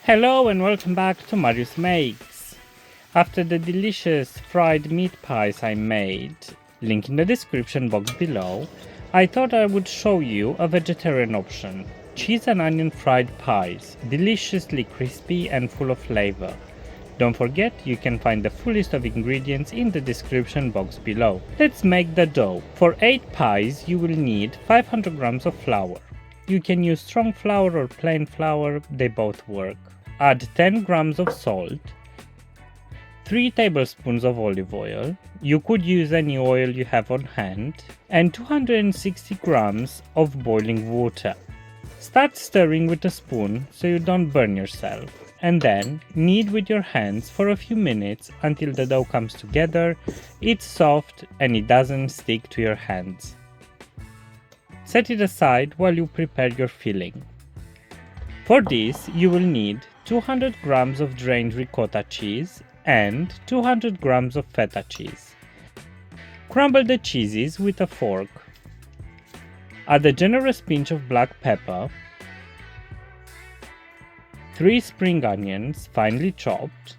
Hello and welcome back to Marius Makes. After the delicious fried meat pies I made, link in the description box below, I thought I would show you a vegetarian option. Cheese and onion fried pies, deliciously crispy and full of flavor. Don't forget, you can find the full list of ingredients in the description box below. Let's make the dough. For 8 pies you will need 500 grams of flour. You can use strong flour or plain flour, they both work. Add 10 grams of salt, 3 tablespoons of olive oil, you could use any oil you have on hand, and 260 grams of boiling water. Start stirring with a spoon so you don't burn yourself, and then knead with your hands for a few minutes until the dough comes together, it's soft and it doesn't stick to your hands. Set it aside while you prepare your filling. For this, you will need 200 grams of drained ricotta cheese and 200 grams of feta cheese. Crumble the cheeses with a fork. Add a generous pinch of black pepper, 3 spring onions finely chopped,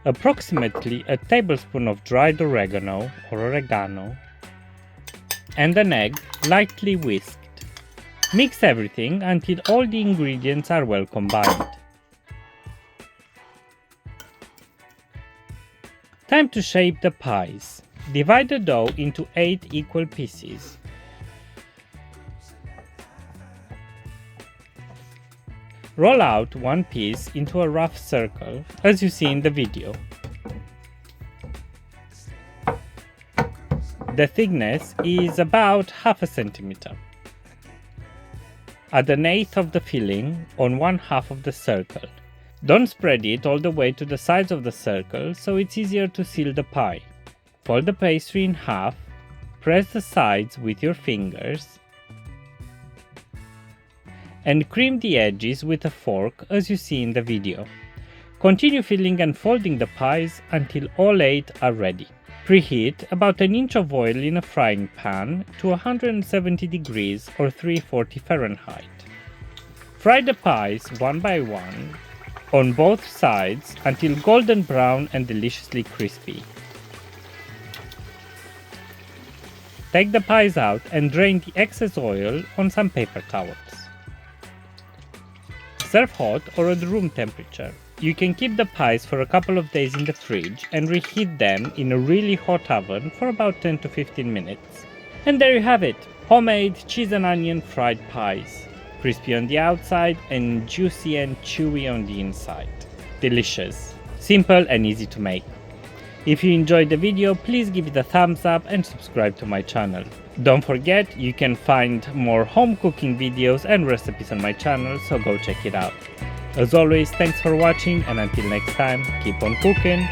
approximately a tablespoon of dried oregano or oregano, and an egg lightly whisked. Mix everything until all the ingredients are well combined. Time to shape the pies. Divide the dough into 8 equal pieces. Roll out one piece into a rough circle, as you see in the video. The thickness is about half a centimeter. Add an eighth of the filling on one half of the circle. Don't spread it all the way to the sides of the circle, so it's easier to seal the pie. Fold the pastry in half, press the sides with your fingers, and cream the edges with a fork as you see in the video. Continue filling and folding the pies until all 8 are ready. Preheat about an inch of oil in a frying pan to 170 degrees or 340 Fahrenheit. Fry the pies one by one on both sides until golden brown and deliciously crispy. Take the pies out and drain the excess oil on some paper towels. Serve hot or at room temperature. You can keep the pies for a couple of days in the fridge and reheat them in a really hot oven for about 10 to 15 minutes. And there you have it, homemade cheese and onion fried pies. Crispy on the outside and juicy and chewy on the inside. Delicious, simple and easy to make. If you enjoyed the video, please give it a thumbs up and subscribe to my channel. Don't forget, you can find more home cooking videos and recipes on my channel, so go check it out. As always, thanks for watching, and until next time, keep on cooking!